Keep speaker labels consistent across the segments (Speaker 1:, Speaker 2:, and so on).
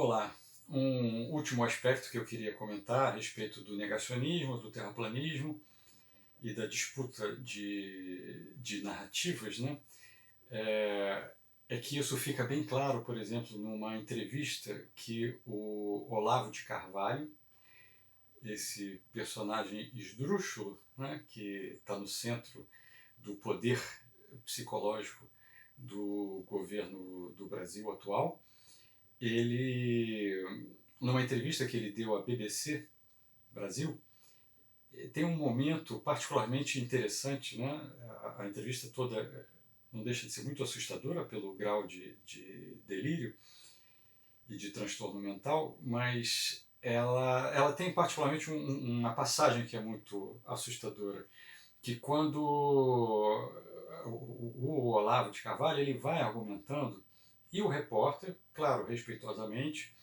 Speaker 1: Olá, um último aspecto que eu queria comentar a respeito do negacionismo, do terraplanismo e da disputa de narrativas, né? É, é que isso fica bem claro, por exemplo, numa entrevista que o Olavo de Carvalho, esse personagem esdrúxulo, né, que está no centro do poder psicológico do governo do Brasil atual, ele, numa entrevista que ele deu à BBC Brasil, tem um momento particularmente interessante, né? A entrevista toda não deixa de ser muito assustadora pelo grau de delírio e de transtorno mental, mas ela tem particularmente uma passagem que é muito assustadora, que quando o Olavo de Carvalho ele vai argumentando e o repórter, claro, respeitosamente,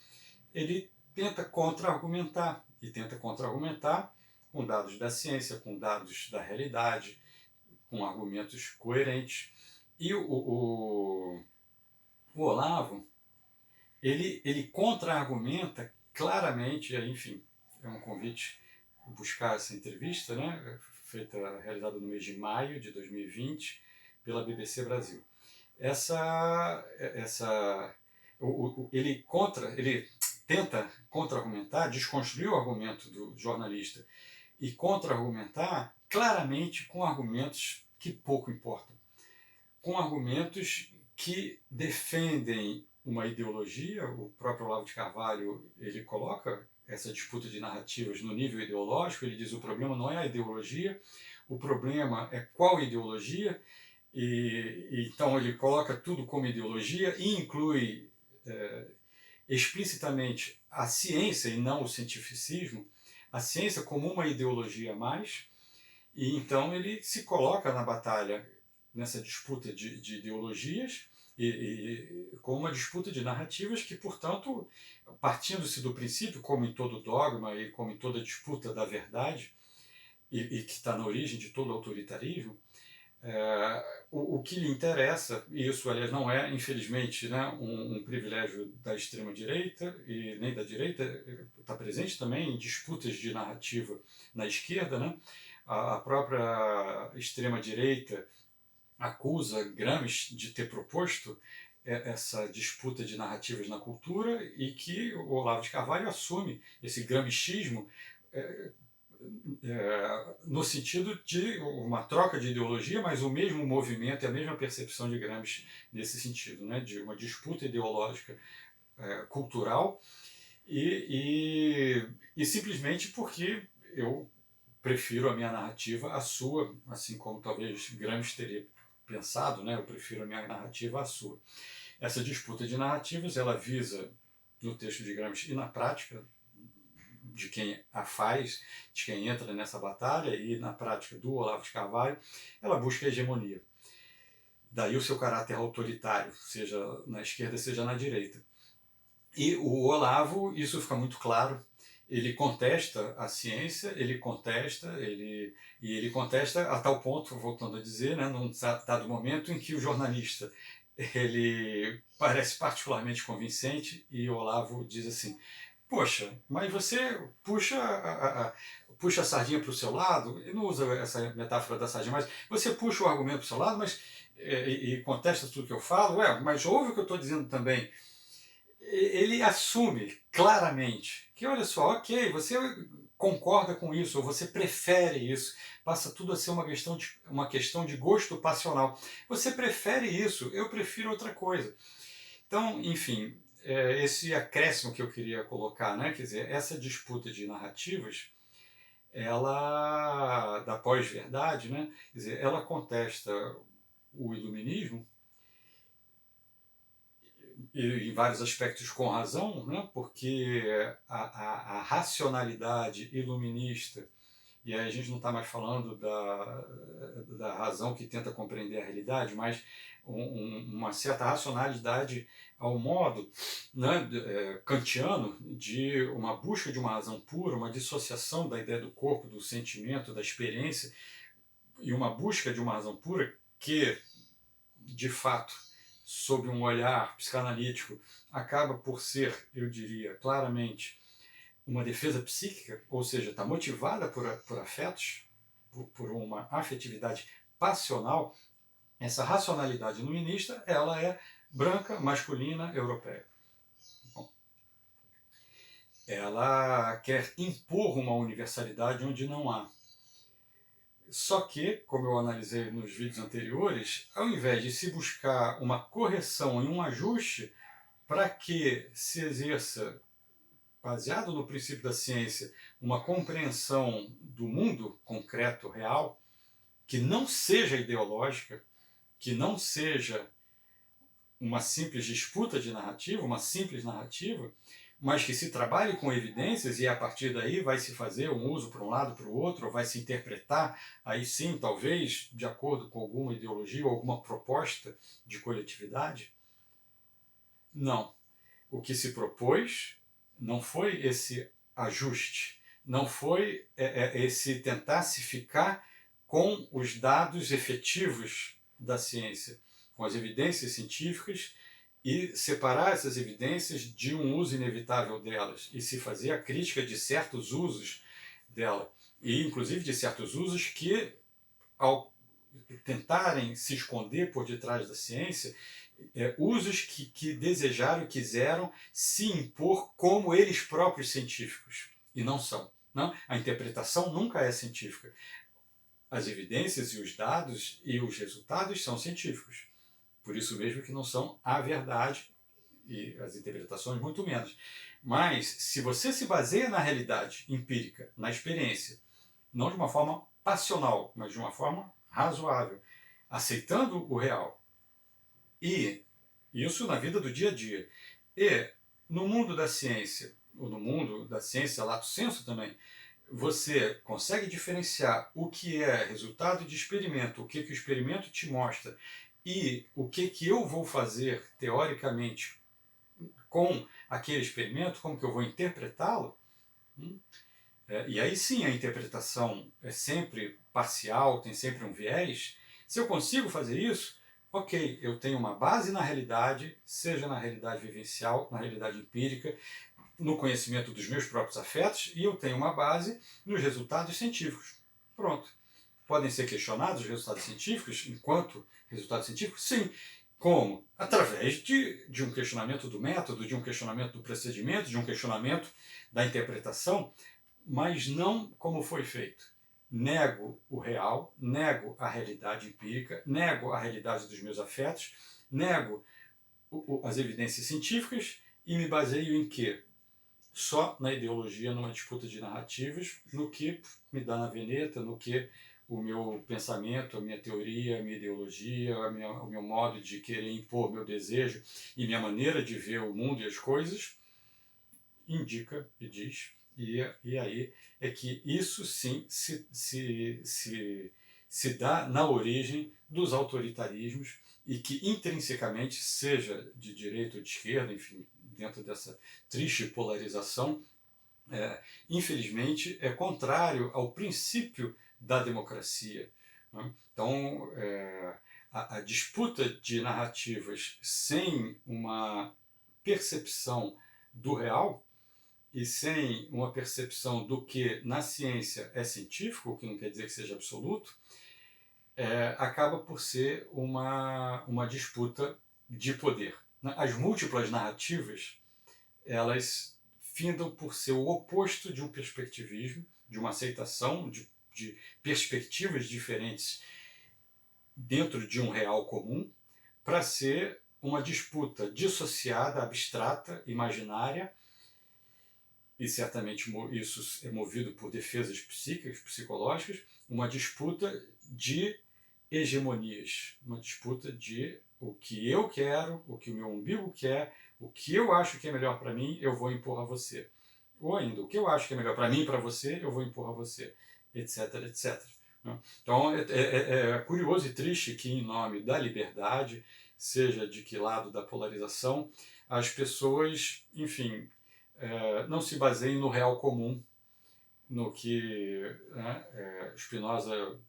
Speaker 1: ele tenta contra-argumentar, e tenta contra-argumentar com dados da ciência, com dados da realidade, com argumentos coerentes. E o Olavo, ele contra-argumenta claramente, enfim, é um convite a buscar essa entrevista, né, realizada no mês de maio de 2020 pela BBC Brasil. Ele tenta contra-argumentar, desconstruir o argumento do jornalista e contra-argumentar claramente com argumentos que pouco importam, com argumentos que defendem uma ideologia. O próprio Olavo de Carvalho ele coloca essa disputa de narrativas no nível ideológico. Ele diz: o problema não é a ideologia, o problema é qual ideologia. Então ele coloca tudo como ideologia e inclui explicitamente a ciência e não o cientificismo, a ciência como uma ideologia a mais, e então ele se coloca na batalha, nessa disputa de ideologias, com uma disputa de narrativas que, portanto, partindo-se do princípio, como em todo dogma e como em toda disputa da verdade, e que está na origem de todo autoritarismo, o que lhe interessa, e isso, aliás, não é, infelizmente, né, um privilégio da extrema-direita e nem da direita, está presente também em disputas de narrativa na esquerda, né? A própria extrema-direita acusa Gramsci de ter proposto essa disputa de narrativas na cultura, e que o Olavo de Carvalho assume esse gramscismo no sentido de uma troca de ideologia, mas o mesmo movimento e a mesma percepção de Gramsci nesse sentido, né, de uma disputa ideológica cultural, e simplesmente porque eu prefiro a minha narrativa à sua, assim como talvez Gramsci teria pensado, né, eu prefiro a minha narrativa à sua. Essa disputa de narrativas, ela visa, no texto de Gramsci e na prática de quem a faz, de quem entra nessa batalha, e na prática do Olavo de Carvalho, ela busca a hegemonia. Daí o seu caráter autoritário, seja na esquerda, seja na direita. E o Olavo, isso fica muito claro, ele contesta a ciência, ele contesta a tal ponto, voltando a dizer, né, num dado momento em que o jornalista ele parece particularmente convincente, e o Olavo diz assim: poxa, mas você puxa a sardinha para o seu lado. Ele não usa essa metáfora da sardinha, mas você puxa o argumento para o seu lado, mas e contesta tudo que eu falo. Mas ouve o que eu estou dizendo também. Ele assume claramente que, olha só, ok, você concorda com isso, ou você prefere isso, passa tudo a ser uma questão de gosto passional. Você prefere isso, eu prefiro outra coisa. Então, enfim, esse acréscimo que eu queria colocar, né? Quer dizer, essa disputa de narrativas, ela, da pós-verdade, né? Quer dizer, ela contesta o iluminismo, e em vários aspectos com razão, né? Porque a racionalidade iluminista, e aí a gente não está mais falando da razão que tenta compreender a realidade, mas uma certa racionalidade ao modo, né, kantiano, de uma busca de uma razão pura, uma dissociação da ideia do corpo, do sentimento, da experiência, e uma busca de uma razão pura que, de fato, sob um olhar psicanalítico, acaba por ser, eu diria, claramente uma defesa psíquica, ou seja, está motivada por afetos, por uma afetividade passional. Essa racionalidade iluminista, ela é branca, masculina, europeia. Bom, ela quer impor uma universalidade onde não há. Só que, como eu analisei nos vídeos anteriores, ao invés de se buscar uma correção e um ajuste para que se exerça, baseado no princípio da ciência, uma compreensão do mundo concreto, real, que não seja ideológica, que não seja uma simples disputa de narrativa, uma simples narrativa, mas que se trabalhe com evidências e a partir daí vai se fazer um uso para um lado para o outro, ou vai se interpretar, aí sim, talvez, de acordo com alguma ideologia ou alguma proposta de coletividade? Não. O que se propôs não foi esse ajuste, não foi esse tentar se ficar com os dados efetivos da ciência, com as evidências científicas e separar essas evidências de um uso inevitável delas e se fazer a crítica de certos usos dela e inclusive de certos usos que, ao tentarem se esconder por detrás da ciência, usos que desejaram e quiseram se impor como eles próprios científicos, e não são. Não? A interpretação nunca é científica. As evidências e os dados e os resultados são científicos. Por isso mesmo que não são a verdade, e as interpretações muito menos. Mas, se você se baseia na realidade empírica, na experiência, não de uma forma passional, mas de uma forma razoável, aceitando o real, e isso na vida do dia a dia. E no mundo da ciência, ou no mundo da ciência lato sensu também, você consegue diferenciar o que é resultado de experimento, o que o experimento te mostra, e o que eu vou fazer teoricamente com aquele experimento, como que eu vou interpretá-lo. E aí sim a interpretação é sempre parcial, tem sempre um viés. Se eu consigo fazer isso, ok, eu tenho uma base na realidade, seja na realidade vivencial, na realidade empírica, no conhecimento dos meus próprios afetos, e eu tenho uma base nos resultados científicos. Pronto. Podem ser questionados os resultados científicos enquanto resultados científicos? Sim. Como? Através de um questionamento do método, de um questionamento do procedimento, de um questionamento da interpretação, mas não como foi feito. Nego o real, nego a realidade empírica, nego a realidade dos meus afetos, nego as evidências científicas e me baseio em quê? Só na ideologia, numa disputa de narrativas, no que me dá na veneta, no que o meu pensamento, a minha teoria, a minha ideologia, o meu modo de querer impor meu desejo e minha maneira de ver o mundo e as coisas indica e diz. E aí é que isso sim se dá na origem dos autoritarismos e que intrinsecamente, seja de direita ou de esquerda, enfim, dentro dessa triste polarização, infelizmente é contrário ao princípio da democracia. Né? Então, a disputa de narrativas sem uma percepção do real e sem uma percepção do que na ciência é científico, o que não quer dizer que seja absoluto, acaba por ser uma disputa de poder. As múltiplas narrativas, elas findam por ser o oposto de um perspectivismo, de uma aceitação de perspectivas diferentes dentro de um real comum, para ser uma disputa dissociada, abstrata, imaginária, e certamente isso é movido por defesas psíquicas, psicológicas, uma disputa de hegemonias, uma disputa de o que eu quero, o que o meu umbigo quer, o que eu acho que é melhor para mim, eu vou impor a você. Ou ainda, o que eu acho que é melhor para mim e para você, eu vou impor a você, etc, etc. Então é curioso e triste que, em nome da liberdade, seja de que lado da polarização, as pessoas, enfim, não se baseiem no real comum, no que Spinoza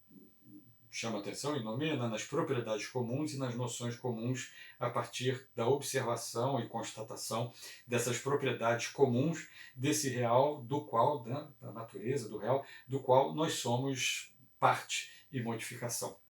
Speaker 1: chama atenção e nomina nas propriedades comuns e nas noções comuns a partir da observação e constatação dessas propriedades comuns desse real do qual, né, da natureza do real, do qual nós somos parte e modificação.